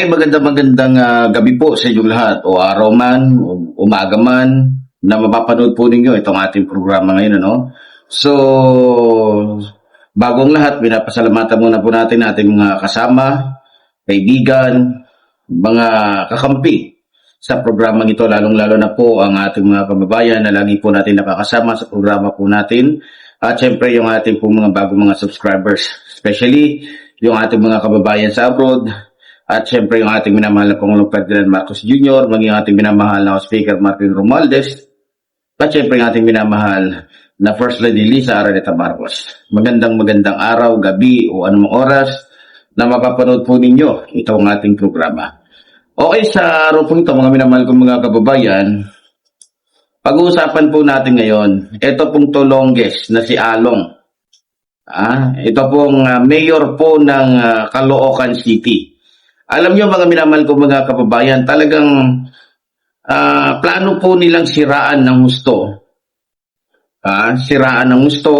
magandang gabi po sa inyong lahat o araw man, o umaga man na mapapanood po ninyo itong ating programa ngayon, ano? So, bagong lahat, pinapasalamatan muna po natin ating mga kasama, kaibigan, mga kakampi sa programang ito, lalong-lalo na po ang ating mga kababayan na lagi po natin nakakasama sa programa po natin. At syempre yung ating po mga bagong mga subscribers, especially yung ating mga kababayan sa abroad. At syempre yung ating minamahal na Pangulong Ferdinand Marcos Jr., maging ating minamahal na Speaker Martin Romualdez, at syempre yung ating minamahal na First Lady Liza Araneta Marcos. Magandang araw, gabi o anumang oras na mapapanood po ninyo itong ating programa. Okay, sa araw po ito mga minamahal kong mga kababayan, pag-uusapan po natin ngayon, ito pong Tolonges na si Along. Ito pong mayor po ng Caloocan City. Alam niyo mga minamahal ko mga kababayan, talagang plano po nilang siraan ng gusto. Siraan ng gusto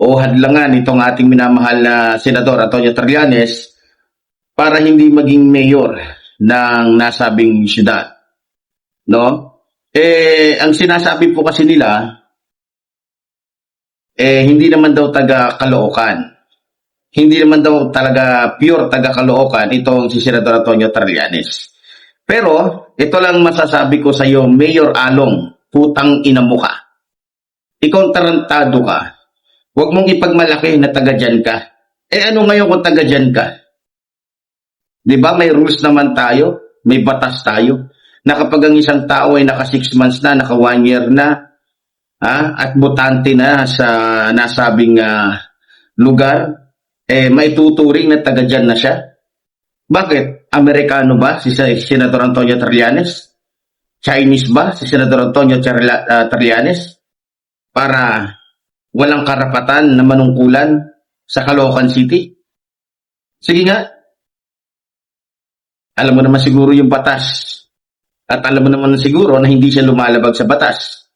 o hadlangan itong ating minamahal na Senador Antonio Trillanes para hindi maging mayor ng nasabing syudad. No? Ang sinasabi po kasi nila, hindi naman daw taga Caloocan. Hindi naman daw talaga pure taga Caloocan itong si Senador Antonio Trillanes. Pero, ito lang masasabi ko sa iyo, Mayor Along, putang ina mo ka. Ikaw tarantado ka. Huwag mong ipagmalaki na taga dyan ka. Ano ngayon kung taga dyan ka? Di ba may rules naman tayo? May batas tayo? Na kapag ang isang tao ay naka 6 months na, naka 1 year na, at botante na sa nasabing lugar, may tuturing na taga dyan na siya. Bakit? Amerikano ba si Senador Antonio Trillanes? Chinese ba si Senador Antonio Trillanes? Para walang karapatan na manungkulan sa Caloocan City? Sige nga. Alam mo naman siguro yung batas. At alam mo naman siguro na hindi siya lumalabag sa batas.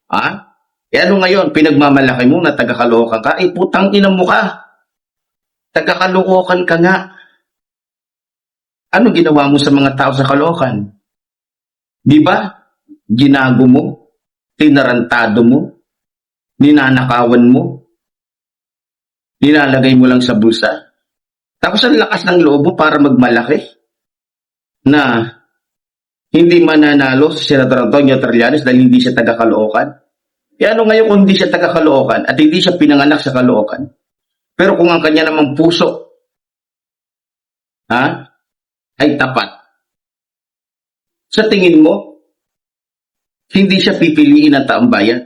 Ano ngayon? Pinagmamalaki mo na taga-Caloocan ka? Putang ina mo ka. Taga-Caloocan ka nga. Ano ginawa mo sa mga tao sa Caloocan? Di ba? Ginago mo, tinarantado mo, ninanakawan mo, nilalagay mo lang sa bulsa. Tapos ang lakas ng loob mo para magmalaki na hindi mananalo si Senator Antonio Trillanes dahil hindi siya taga-Caloocan. Ano ngayon kung hindi siya taga-Caloocan at hindi siya pinanganak sa Caloocan? Pero kung ang kanya namang puso, ay tapat. Sa tingin mo, hindi siya pipiliin ng taong bayan.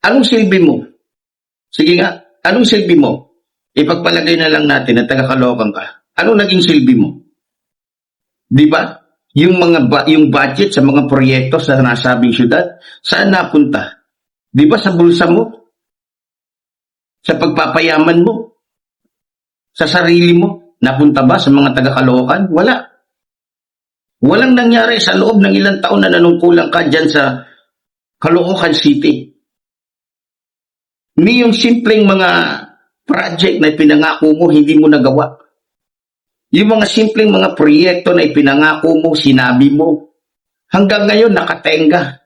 Anong silbi mo? Sige nga, anong silbi mo? Ipagpalagay na lang natin na taga-Caloocan ka. Anong naging silbi mo? Di ba? Yung budget sa mga proyekto sa nasabing syudad, saan napunta? Di ba sa bulsa mo? Sa pagpapayaman mo? Sa sarili mo? Napunta ba sa mga taga-Caloocan? Wala. Walang nangyari sa loob ng ilang taon na nanungkulang ka dyan sa Caloocan City. Ni yung simpleng mga project na ipinangako mo, hindi mo nagawa. Yung mga simpleng mga proyekto na ipinangako mo, sinabi mo, hanggang ngayon nakatenga.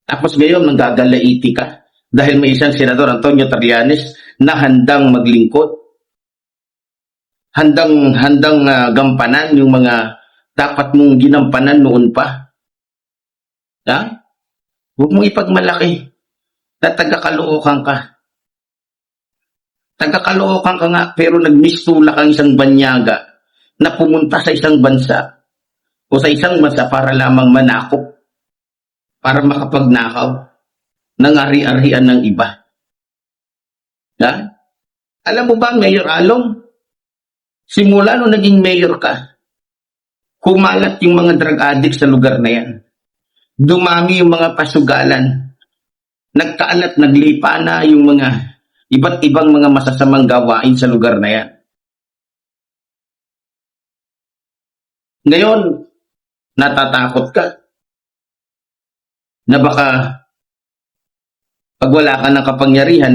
Tapos ngayon nanggagalaiti ka dahil may isang Senador Antonio Trillanes na handang maglingkod. Handang gampanan yung mga dapat mong ginampanan noon pa. Huwag mong ipagmalaki na taga-Caloocan ka. Taga-Caloocan ka nga pero nagmistula kang isang banyaga na pumunta sa isang bansa o sa isang bansa para lamang manakop, para makapagnakaw ng ari-arian ng iba. Alam mo ba, Mayor Along, simula nung naging mayor ka, kumalat yung mga drug addicts sa lugar na yan. Dumami yung mga pasugalan. Nagkaalat, naglipa na yung mga iba't ibang mga masasamang gawain sa lugar na yan. Ngayon, natatakot ka na baka pag wala ka ng kapangyarihan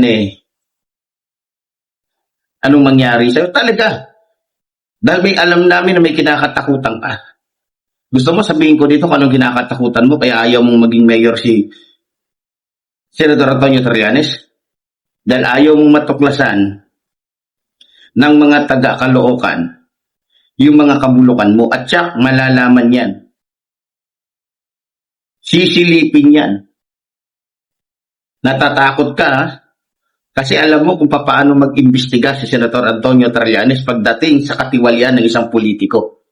anong mangyari sa'yo. Talaga. Dahil may alam namin na may kinakatakutan ka. Gusto mo sabihin ko dito kung anong kinakatakutan mo kaya ayaw mong maging mayor si Senador Antonio Trillanes? Dahil ayaw mong matuklasan ng mga taga-Caloocan yung mga kabulukan mo at siya malalaman yan. Sisilipin yan. Natatakot ka ha? Kasi alam mo kung paano mag-imbestiga si Senator Antonio Trillanes pagdating sa katiwalian ng isang politiko.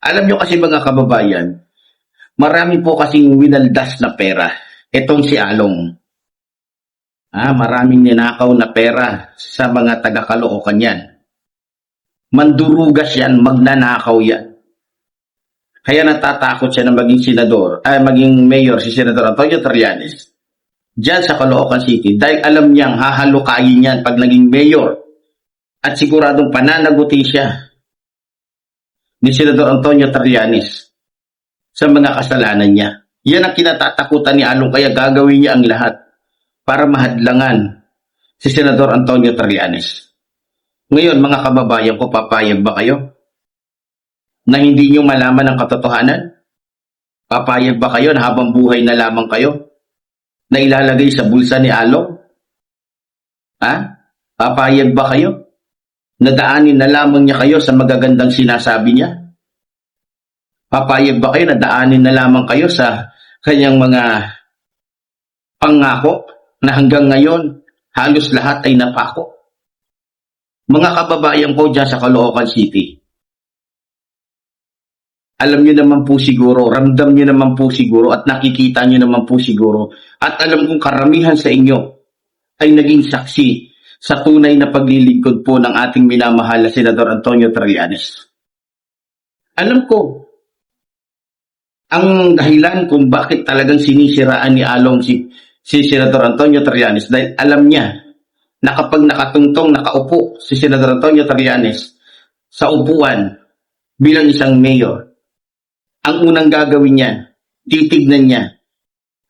Alam nyo kasi mga kababayan, marami po kasing winaldas na pera. Itong si Along. Maraming ninakaw na pera sa mga taga-Caloocan yan. Mandurugas yan, magnanakaw yan. Kaya natatakot siya na maging maging mayor si Senator Antonio Trillanes diyan sa Caloocan City dahil alam niyang hahalukayin yan pag naging mayor at siguradong pananagutin siya ni Senador Antonio Trillanes sa mga kasalanan niya. Yan ang kinatatakutan ni Along kaya gagawin niya ang lahat para mahadlangan si Senador Antonio Trillanes. Ngayon mga kababayan ko, papayag ba kayo na hindi niyo malaman ang katotohanan? Papayag ba kayo na habang buhay na lamang kayo na ilalagay sa bulsa ni Along? Papayag ba kayo na daanin na lamang niya kayo sa magagandang sinasabi niya? Papayag ba kayo na daanin na lamang kayo sa kanyang mga pangako na hanggang ngayon halos lahat ay napako? Mga kababayan ko dyan sa Caloocan City, alam nyo naman po siguro, ramdam nyo naman po siguro at nakikita nyo naman po siguro at alam kong karamihan sa inyo ay naging saksi sa tunay na paglilingkod po ng ating minamahal na Senador Antonio Trillanes. Alam ko ang dahilan kung bakit talagang sinisiraan ni Along si Senador Antonio Trillanes dahil alam niya na kapag nakaupo si Senador Antonio Trillanes sa upuan bilang isang mayor, ang unang gagawin niya, titignan niya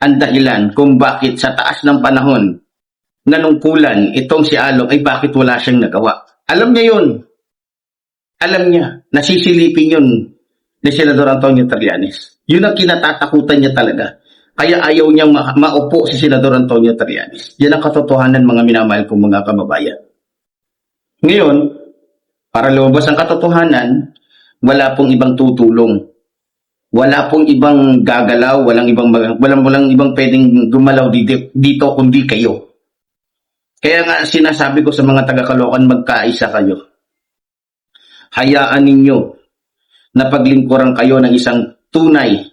ang dahilan kung bakit sa taas ng panahon nanungkulan itong si Along ay bakit wala siyang nagawa. Alam niya yun. Alam niya. Nasisilipin yun ni Senador Antonio Trillanes. Yun ang kinatatakutan niya talaga. Kaya ayaw niyang maupo si Senador Antonio Trillanes. Yan ang katotohanan mga minamahal kong mga kababayan. Ngayon, para lumabas ang katotohanan, wala pong ibang tutulong. Wala pong ibang gagalaw, walang ibang pwedeng gumalaw dito kundi kayo. Kaya nga sinasabi ko sa mga taga-Caloocan, magkaisa kayo. Hayaan ninyo na paglingkuran kayo ng isang tunay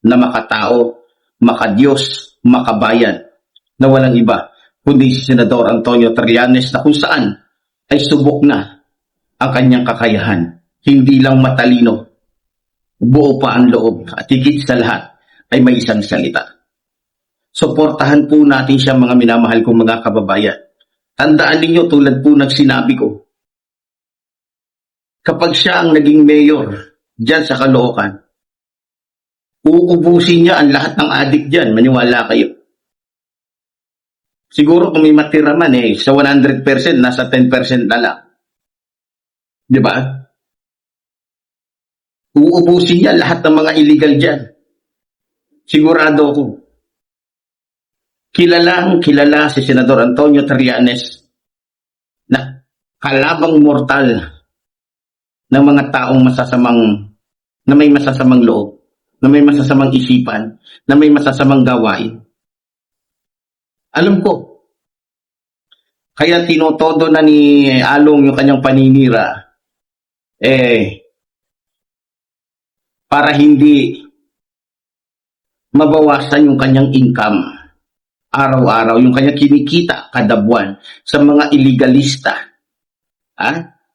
na makatao, makadiyos, makabayan, na walang iba kundi si Senador Antonio Trillanes na kung saan ay subok na ang kanyang kakayahan. Hindi lang matalino, buo pa ang loob at higit sa lahat ay may isang salita. Suportahan po natin siya mga minamahal kong mga kababayan. Tandaan ninyo tulad po ng sinabi ko, kapag siya ang naging mayor dyan sa Caloocan, uubusin niya ang lahat ng adik dyan, maniwala kayo. Siguro kung may matira man sa 100%, nasa 10% na lang. Di ba? Uubusin niya lahat ng mga illegal dyan. Sigurado ako. Kilala si Senador Antonio Trillanes na kalabang mortal ng mga taong na may masasamang loob, na may masasamang isipan, na may masasamang gawain. Alam ko. Kaya tinotodo na ni Along yung kanyang paninira para hindi mabawasan yung kanyang income araw-araw, yung kanyang kinikita kada buwan sa mga illegalista,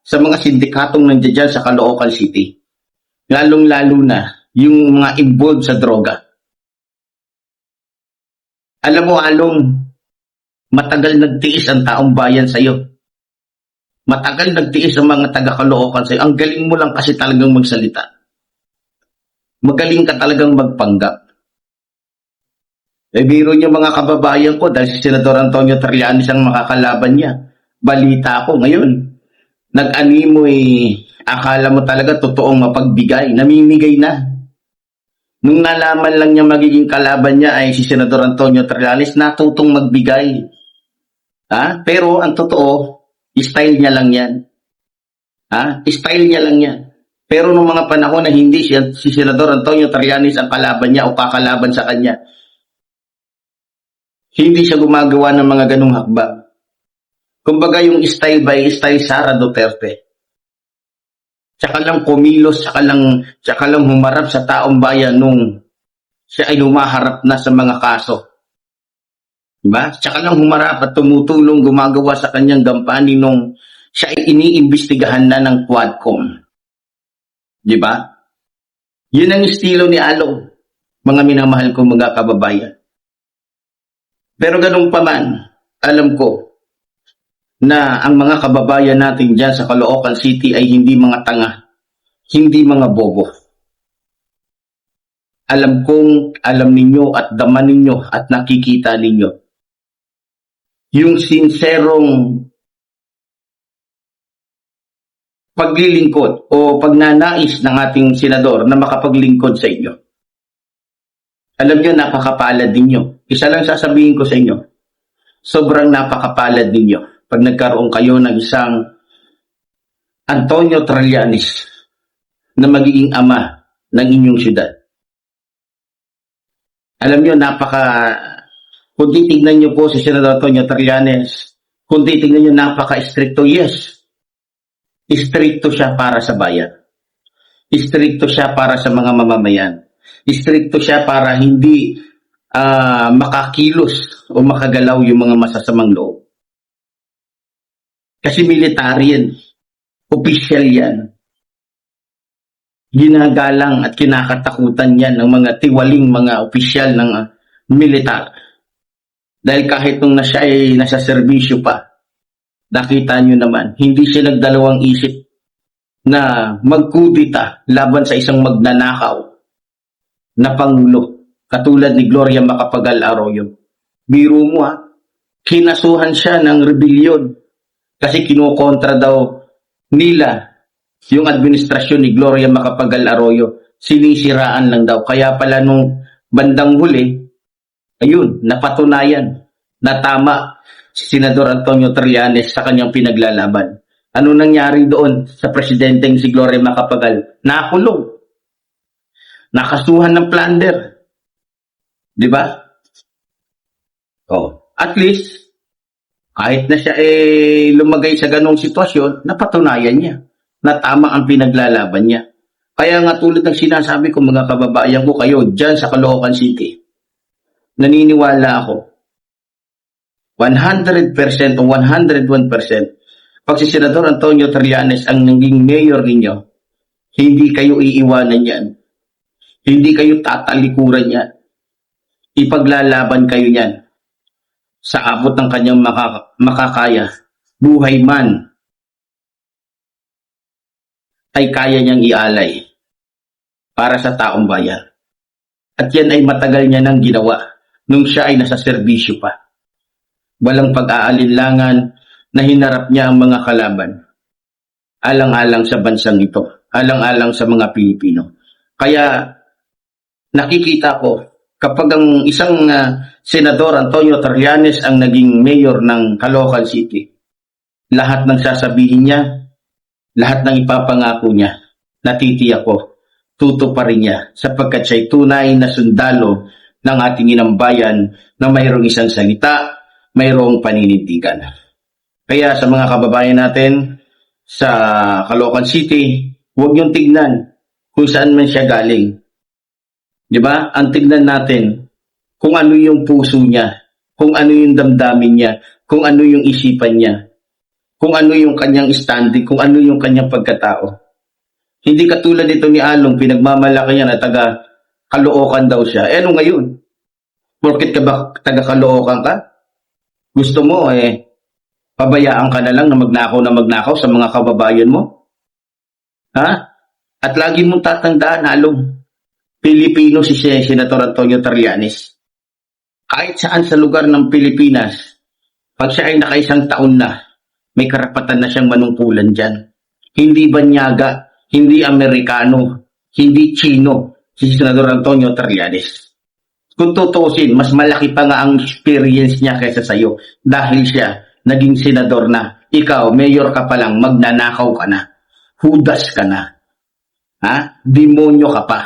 sa mga sindikatong nandiyan sa Caloocan City, lalong-lalo na yung mga involved sa droga. Alam mo, Along, matagal nagtiis ang taong bayan sa'yo. Matagal nagtiis ang mga taga-Caloocan sa'yo. Ang galing mo lang kasi talagang magsalita. Magaling ka talagang magpanggap. Biro niyo mga kababayan ko dahil si Senador Antonio Trillanes ang makakalaban niya. Balita ko ngayon, nag-animoy, akala mo talaga totoong mapagbigay, namimigay na. Nung nalaman lang niya magiging kalaban niya ay si Senador Antonio Trillanes, natutong magbigay. Pero ang totoo, style niya lang yan. Style niya lang yan. Pero nung mga panahon na hindi si Senador Antonio Trillanes ang kalaban niya o kakalaban sa kanya, hindi siya gumagawa ng mga ganung hakbang. Kumbaga yung style by style Sara Duterte. Tsaka lang kumilos, tsaka lang humarap sa taong bayan nung siya ay humaharap na sa mga kaso. Diba? Tsaka lang humarap at tumutulong gumagawa sa kanyang gampanin nung siya ay iniimbestigahan na ng Quadcom. Diba? Yun ang estilo ni Along, mga minamahal kong mga kababayan. Pero ganun pa man, alam ko na ang mga kababayan natin dyan sa Caloocan City ay hindi mga tanga, hindi mga bobo. Alam kong alam ninyo at dama ninyo at nakikita ninyo yung sinserong paglilingkod o pagnanais ng ating senador na makapaglingkod sa inyo. Alam nyo, napakapalad ninyo. Isa lang sasabihin ko sa inyo, sobrang napakapalad ninyo pag nagkaroon kayo ng isang Antonio Trillanes na magiging ama ng inyong syudad. Alam nyo, kung titignan nyo po si Senador Antonio Trillanes, kung titignan nyo, napaka-stricto, yes. Stricto siya para sa bayan. Stricto siya para sa mga mamamayan. Stricto siya para hindi makakilos o makagalaw yung mga masasamang loob. Kasi military yan. Official yan. Ginagalang at kinakatakutan yan ng mga tiwaling mga opisyal ng militar. Dahil kahit nung siya ay nasa serbisyo pa, nakita nyo naman, hindi siya nagdalawang isip na magkudita laban sa isang magnanakaw na pangulo, katulad ni Gloria Macapagal Arroyo. Biro mo kinasuhan siya ng rebellion kasi kinukontra daw nila yung administrasyon ni Gloria Macapagal Arroyo. Sinisiraan lang daw. Kaya pala nung bandang huli, ayun, napatunayan na tama si Senador Antonio Trillanes sa kanyang pinaglalaban. Ano nangyari doon sa presidenteng si Gloria Macapagal? Nakulong. Nakasuhan ng plunder. Di ba? At least, kahit na siya lumagay sa ganong sitwasyon, napatunayan niya na tama ang pinaglalaban niya. Kaya nga tulad ng sinasabi ko mga kababayan ko kayo dyan sa Caloocan City, naniniwala ako 100% o 101% pag si Senador Antonio Trillanes ang naging mayor ninyo, hindi kayo iiwanan yan. Hindi kayo tatalikuran yan. Ipaglalaban kayo yan sa abot ng kanyang makakaya. Buhay man ay kaya niyang ialay para sa taong bayan. At yan ay matagal niya nang ginawa nung siya ay nasa serbisyo pa. Walang pag-aalinlangan na hinarap niya ang mga kalaban. Alang-alang sa bansang ito. Alang-alang sa mga Pilipino. Kaya nakikita ko kapag ang isang Senador Antonio Trillanes ang naging mayor ng Caloocan City, lahat ng sasabihin niya, lahat ng ipapangako niya, natitiyak ko, tutuparin niya sapagkat siya'y tunay na sundalo ng ating inang bayan na mayroong isang salita, mayroong paninindigan. Kaya sa mga kababayan natin sa Caloocan City, huwag niyong tignan kung saan man siya galing. Diba? Ang tignan natin kung ano yung puso niya, kung ano yung damdamin niya, kung ano yung isipan niya, kung ano yung kanyang standing, kung ano yung kanyang pagkatao. Hindi katulad ito ni Along, pinagmamalaki niya na taga Caloocan daw siya. Ano ngayon? Porket ka ba taga Caloocan ka? Gusto mo pabayaan ka na lang na magnakaw sa mga kababayan mo? At lagi mong tatandaan, Along, Pilipino si Senator Antonio Trillanes. Kahit saan sa lugar ng Pilipinas, pag siya ay nakaisang taon na, may karapatan na siyang manungkulan dyan. Hindi Banyaga, hindi Amerikano, hindi Chino, si Senador Antonio Trillanes. Kung tutusin, mas malaki pa nga ang experience niya kaysa sa'yo dahil siya naging senador na. Ikaw, mayor ka pa lang, magnanakaw ka na. Hudas ka na. Ha? Demonyo ka pa.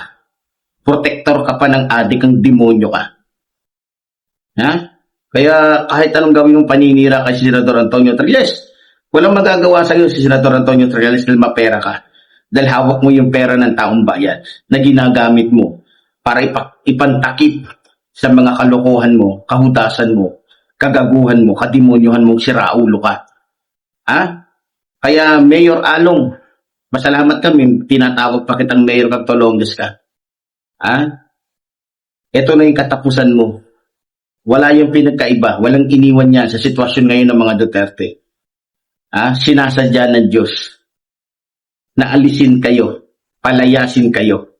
Protector ka pa ng adik, ang demonyo ka. Ha? Kaya kahit anong gawin mong paninira kay Senador Antonio Trillanes, walang magagawa sa'yo si Senador Antonio Trillanes dahil mapera ka. Dahil hawak mo yung pera ng taong bayan na ginagamit mo para ipantakip sa mga kalokohan mo, kahutasan mo, kagaguhan mo, kademonyohan mong siraulo ka. Ha? Kaya Mayor Along, masalamat kami, tinatawag pa kitang Mayor Cagtolonges ka. Ha? Ito na yung katapusan mo. Wala yung pinagkaiba, walang iniwan niya sa sitwasyon ngayon ng mga Duterte. Ha? Sinasadya ng Diyos na alisin kayo, palayasin kayo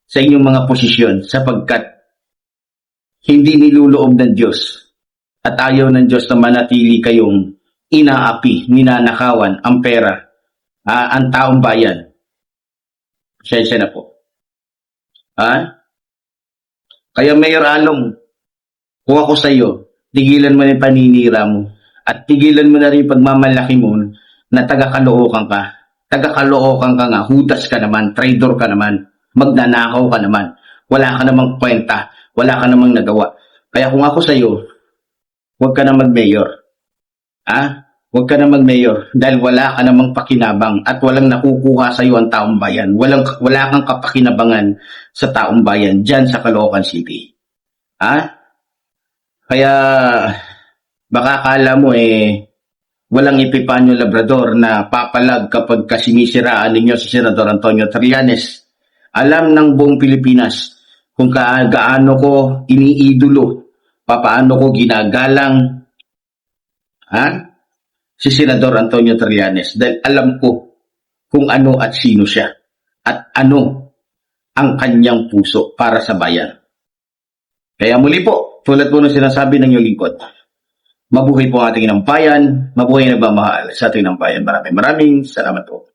sa inyong mga posisyon sapagkat hindi niluloob ng Diyos at ayaw ng Diyos na manatili kayong inaapi, ninanakawan ang pera, ang taong bayan. Pasensya na po. Ha? Kaya Mayor Along, kung ako sa iyo, tigilan mo na yung paninira mo at tigilan mo na rin yung pagmamalaki mo na taga-kalookan ka. Taga-kalookan ka nga, hudas ka naman, traitor ka naman, magnanakaw ka naman, wala ka namang kwenta, wala ka namang nagawa. Kaya kung ako sa iyo, huwag ka na mag-mayor. Huwag ka na mag-mayor dahil wala ka namang pakinabang at walang nakukuha sa iyo ang taong bayan. Wala kang kapakinabangan sa taong bayan dyan sa Caloocan City. Kaya baka akala mo walang Epifanio Labrador na papalag kapag kasinisiraan ninyo si Senador Antonio Trillanes. Alam ng buong Pilipinas kung gaano ko iniidolo, papaano ko ginagalang si Senador Antonio Trillanes dahil alam ko kung ano at sino siya at ano ang kanyang puso para sa bayan. Kaya muli po, tulad po ng sinasabi ng iyong lingkod, mabuhay po ang ating inang bayan, mabuhay na ba mahal sa ating inang bayan. Maraming salamat po.